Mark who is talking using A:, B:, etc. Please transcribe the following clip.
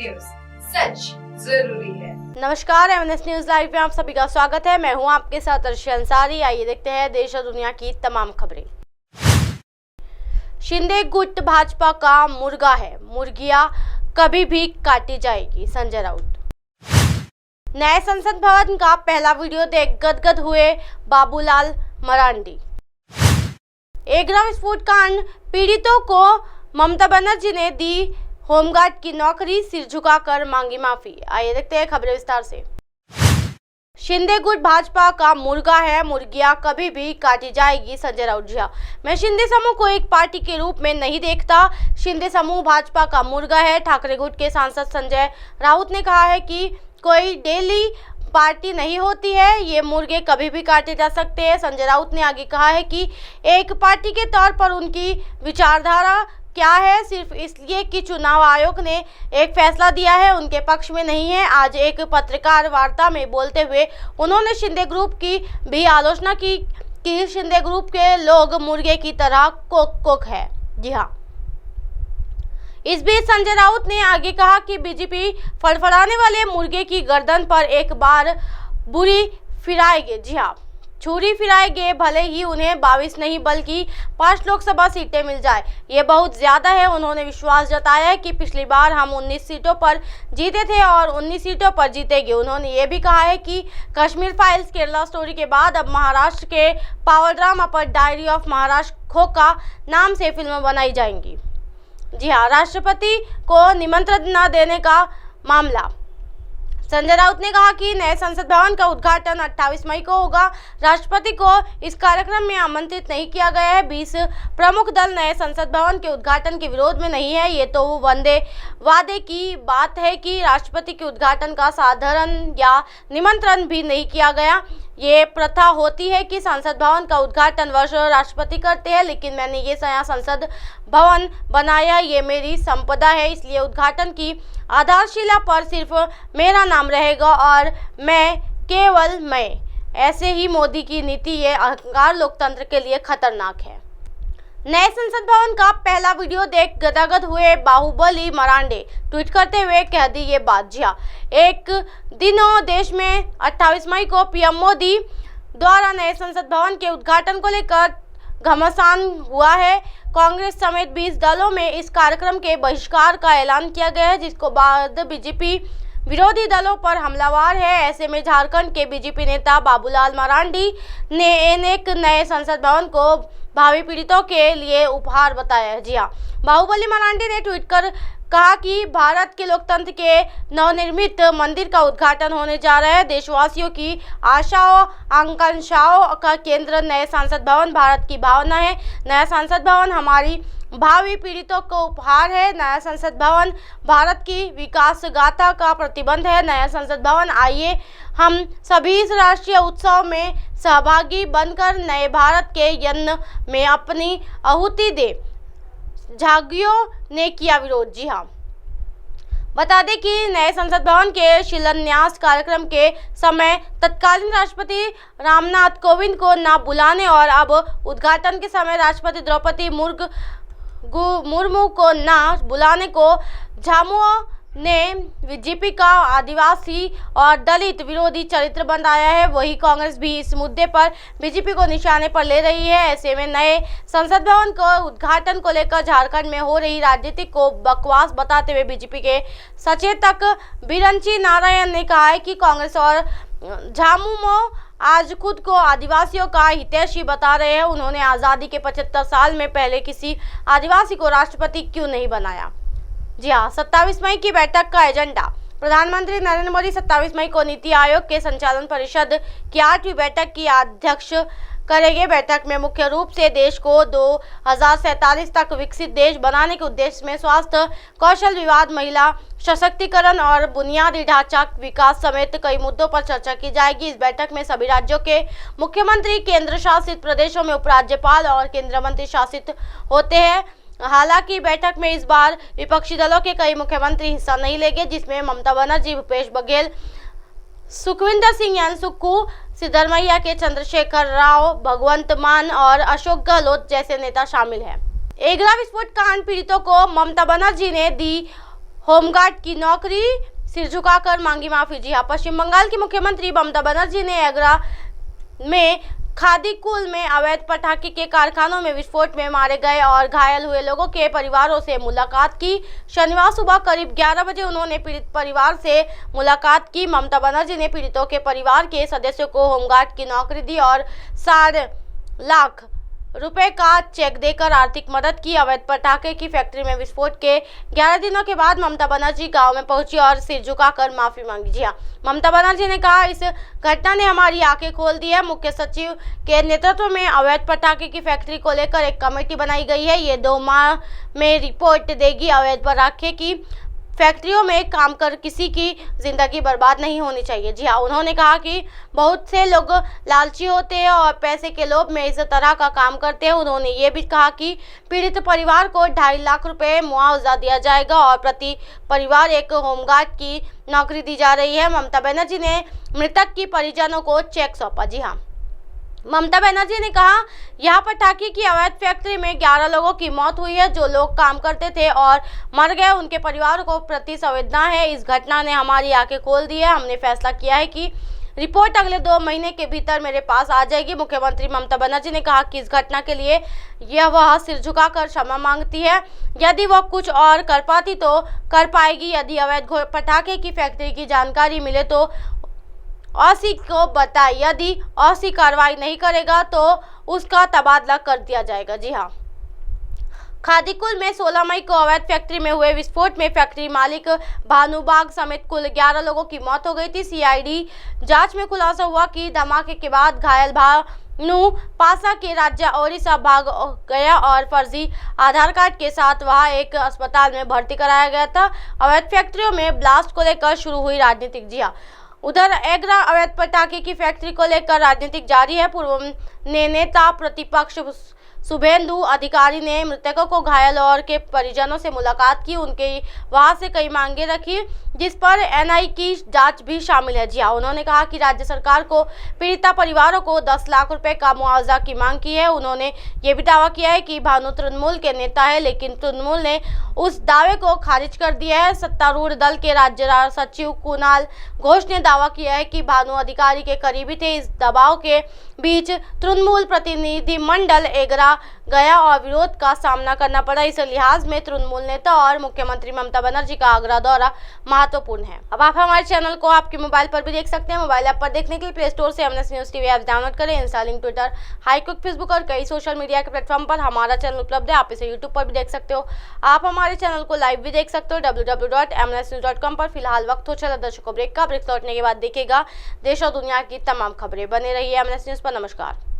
A: News, सच जरूरी है।
B: नमस्कार, एमएनएस न्यूज लाइव में आप सभी का स्वागत है। मैं हूं आपके साथ अर्शी अंसारी। आइए देखते हैं देश और दुनिया की तमाम खबरें। शिंदे गुट भाजपा का मुर्गा है, मुर्गियां कभी भी काटी जाएगी, संजय राउत। नए संसद भवन का पहला वीडियो देख गदगद हुए बाबूलाल मरांडी। एग्रा विस्फोट कांड पीड़ितों को ममता बनर्जी ने दी होमगार्ड की नौकरी, सिर झुकाकर मांगी माफी। आइए देखते हैं खबरें विस्तार से। शिंदे गुट भाजपा का मुर्गा है, मुर्गियां कभी भी काटी जाएगी, संजय राउत। जी, मैं शिंदे समूह को एक पार्टी के रूप में नहीं देखता। शिंदे समूह भाजपा का मुर्गा है। ठाकरे गुट के सांसद संजय राउत ने कहा है कि कोई डेली पार्टी नहीं होती है, ये मुर्गे कभी भी काटे जा सकते हैं। संजय राउत ने आगे कहा है कि एक पार्टी के तौर पर उनकी विचारधारा क्या है, सिर्फ इसलिए कि चुनाव आयोग ने एक फैसला दिया है, उनके पक्ष में नहीं है। आज एक पत्रकार वार्ता में बोलते हुए उन्होंने शिंदे ग्रुप की भी आलोचना की कि शिंदे ग्रुप के लोग मुर्गे की तरह कोक है। जी हाँ, इस बीच संजय राउत ने आगे कहा कि बीजेपी फड़फड़ाने वाले मुर्गे की गर्दन पर एक बार बुरी फिराएगी। जी हाँ, छुरी फिराएंगे, भले ही उन्हें 22 नहीं बल्कि 5 लोकसभा सीटें मिल जाए, ये बहुत ज्यादा है। उन्होंने विश्वास जताया है कि पिछली बार हम 19 सीटों पर जीते थे और 19 सीटों पर जीतेंगे। उन्होंने ये भी कहा है कि कश्मीर फाइल्स, केरला स्टोरी के बाद अब महाराष्ट्र के पावर ड्रामा पर डायरी ऑफ महाराष्ट्र खोका नाम से फिल्म बनाई जाएंगी। जी हाँ, राष्ट्रपति को निमंत्रण न देने का मामला। संजय राउत ने कहा कि नए संसद भवन का उद्घाटन 28 मई को होगा। राष्ट्रपति को इस कार्यक्रम में आमंत्रित नहीं किया गया है। 20 प्रमुख दल नए संसद भवन के उद्घाटन के विरोध में नहीं है। ये तो वादे की बात है कि राष्ट्रपति के उद्घाटन का साधारण या निमंत्रण भी नहीं किया गया। ये प्रथा होती है कि संसद भवन का उद्घाटन वर्ष राष्ट्रपति करते हैं, लेकिन मैंने ये नया संसद भवन बनाया, ये मेरी संपदा है, इसलिए उद्घाटन की आधारशिला पर सिर्फ मेरा नाम रहेगा और केवल मैं। ऐसे ही मोदी की नीति, ये अहंकार लोकतंत्र के लिए खतरनाक है। नए संसद भवन का पहला वीडियो देख गदगद हुए बाहुबली मरांडे, ट्वीट करते हुए कह दी ये बात। जी हाँ, एक दिनों देश में 28 मई को पीएम मोदी द्वारा नए संसद भवन के उद्घाटन को लेकर घमासान हुआ है। कांग्रेस समेत 20 दलों में इस कार्यक्रम के बहिष्कार का ऐलान किया गया है, जिसको बाद बीजेपी विरोधी दलों पर हमलावर है। ऐसे में झारखंड के बीजेपी नेता बाबूलाल मरांडी ने एक नए संसद भवन को भावी पीड़ितों के लिए उपहार बताया है। जी हाँ, बाहुबली मरांडी ने ट्वीट कर कहा कि भारत के लोकतंत्र के नवनिर्मित मंदिर का उद्घाटन होने जा रहा है। देशवासियों की आशाओं आकांक्षाओं का केंद्र नए संसद भवन भारत की भावना है। नया संसद भवन हमारी भावी पीड़ितों को उपहार है। नया संसद भवन भारत की विकास गाथा का प्रतिबंध है। नया संसद भवन, आइए हम सभी इस राष्ट्रीय उत्सव में सहभागी बनकर नए भारत के यज्ञ में अपनी आहुति दे। झागियों ने किया विरोध। जी हाँ, बता दें कि नए संसद भवन के शिलान्यास कार्यक्रम के समय तत्कालीन राष्ट्रपति रामनाथ कोविंद को न बुलाने और अब उद्घाटन के समय राष्ट्रपति द्रौपदी मुर्मू को न बुलाने को झामुमो ने बीजेपी का आदिवासी और दलित विरोधी चरित्र बनाया है। वही कांग्रेस भी इस मुद्दे पर बीजेपी को निशाने पर ले रही है। ऐसे में नए संसद भवन को उद्घाटन को लेकर झारखंड में हो रही राजनीति को बकवास बताते हुए बीजेपी के सचेतक बिरंची नारायण ने कहा है कि कांग्रेस और झामुमो आज खुद को आदिवासियों का हितैषी बता रहे हैं। उन्होंने आज़ादी के 75 साल में पहले किसी आदिवासी को राष्ट्रपति क्यों नहीं बनाया। जी हाँ, 27 मई की बैठक का एजेंडा। प्रधानमंत्री नरेंद्र मोदी 27 मई को नीति आयोग के संचालन परिषद की 8वीं बैठक की अध्यक्ष करेंगे। बैठक में मुख्य रूप से देश को 2047 तक विकसित देश बनाने के उद्देश्य में स्वास्थ्य, कौशल विवाद, महिला सशक्तिकरण और बुनियादी ढांचा विकास समेत कई मुद्दों पर चर्चा की जाएगी। इस बैठक में सभी राज्यों के मुख्यमंत्री, केंद्र शासित प्रदेशों में उपराज्यपाल और केंद्रीय मंत्री शासित होते हैं। हालांकि बैठक में इस बार विपक्षी दलों के कई मुख्यमंत्री हिस्सा नहीं लेंगे, जिसमें ममता बनर्जी, भूपेश बघेल, सुखविंदर सिंह यानी सुक्कू, सिद्धरमैया के चंद्रशेखर राव, भगवंत मान और अशोक गहलोत जैसे नेता शामिल हैं। एग्रा विस्फोट कांड पीड़ितों को ममता बनर्जी ने दी होमगार्ड की नौकरी, सिर झुकाकर मांगी माफी। जी हां, पश्चिम बंगाल की मुख्यमंत्री ममता बनर्जी ने आगरा में खादीकुल में अवैध पटाखे के कारखानों में विस्फोट में मारे गए और घायल हुए लोगों के परिवारों से मुलाकात की। शनिवार सुबह करीब 11 बजे उन्होंने पीड़ित परिवार से मुलाकात की। ममता बनर्जी ने पीड़ितों के परिवार के सदस्यों को होमगार्ड की नौकरी दी और 4 लाख रुपए का चेक देकर आर्थिक मदद की। अवैध पटाखे की फैक्ट्री में विस्फोट के 11 दिनों के बाद ममता बनर्जी गांव में पहुंची और सिर झुकाकर माफी मांगी। जी हां, ममता बनर्जी ने कहा, इस घटना ने हमारी आंखें खोल दी है। मुख्य सचिव के नेतृत्व में अवैध पटाखे की फैक्ट्री को लेकर एक कमेटी बनाई गई है। ये 2 माह में रिपोर्ट देगी। अवैध पटाखे की फैक्ट्रियों में काम कर किसी की जिंदगी बर्बाद नहीं होनी चाहिए। जी हाँ, उन्होंने कहा कि बहुत से लोग लालची होते हैं और पैसे के लोभ में इस तरह का काम करते हैं। उन्होंने ये भी कहा कि पीड़ित परिवार को 2.5 लाख रुपए मुआवजा दिया जाएगा और प्रति परिवार एक होमगार्ड की नौकरी दी जा रही है। ममता बनर्जी ने मृतक की परिजनों को चेक सौंपा। जी हाँ, ममता बनर्जी ने कहा, यहाँ पटाखे की अवैध फैक्ट्री में 11 लोगों की मौत हुई है। जो लोग काम करते थे और मर गए, उनके परिवारों को प्रति संवेदना है। इस घटना ने हमारी आंखें खोल दी है। हमने फैसला किया है कि रिपोर्ट अगले 2 महीने के भीतर मेरे पास आ जाएगी। मुख्यमंत्री ममता बनर्जी ने कहा कि इस घटना के लिए वह सिर झुकाकर क्षमा मांगती है। यदि वह कुछ और कर पाती तो कर पाएगी। यदि अवैध पटाखे की फैक्ट्री की जानकारी मिले तो औसी को बताए। यदि औसी कार्रवाई नहीं करेगा तो उसका तबादला कर दिया जाएगा। जी हाँ, खादीकुल में 16 मई को अवैध फैक्ट्री में हुए विस्फोट में फैक्ट्री मालिक भानुबाग समेत कुल 11 लोगों की मौत हो गई थी। सीआईडी जांच में खुलासा हुआ कि धमाके के बाद घायल भानु पासा के राज्य ओडिशा भाग गया और फर्जी आधार कार्ड के साथ वहां एक अस्पताल में भर्ती कराया गया था। अवैध फैक्ट्रियों में ब्लास्ट को लेकर शुरू हुई राजनीतिक। जी हाँ, उधर आगरा अवैध पटाखे की फैक्ट्री को लेकर राजनीतिक जारी है। पूर्व नेता प्रतिपक्ष शुभेंदु अधिकारी ने मृतकों को घायल और के परिजनों से मुलाकात की। उनके वहां से कई मांगे रखी जिस पर एनआई की जांच भी शामिल है। जी हाँ, उन्होंने कहा कि राज्य सरकार को पीड़िता परिवारों को 10 लाख रुपए का मुआवजा की मांग की है। उन्होंने ये भी दावा किया है कि भानु तृणमूल के नेता है, लेकिन तृणमूल ने उस दावे को खारिज कर दिया है। सत्तारूढ़ दल के राज्य सचिव कुणाल घोष ने दावा किया है कि भानु अधिकारी के करीबी थे। इस दबाव के बीच तृणमूल प्रतिनिधिमंडल आगरा गया और विरोध का सामना करना पड़ा। इस लिहाज में तृणमूल नेता और मुख्यमंत्री ममता बनर्जी का आगरा दौरा महत्वपूर्ण है। अब आप हमारे चैनल को आपके मोबाइल पर भी देख सकते हैं। मोबाइल ऐप पर देखने के लिए प्ले स्टोर से MNS news TV app download करें। इंस्टॉलिंग ट्विटर, हाईक्विक, फेसबुक और कई सोशल मीडिया के प्लेटफॉर्म पर हमारा चैनल उपलब्ध है। आप इसे यूट्यूब पर भी देख सकते हो। आप हमारे चैनल को लाइव भी देख सकते हो www.mnsnews.com पर। फिलहाल वक्त हो चला दर्शकों ब्रेक का। ब्रेक लौटने के बाद देखिएगा देश और दुनिया की तमाम खबरें। बने रहिए एमएनएस न्यूज पर। नमस्कार।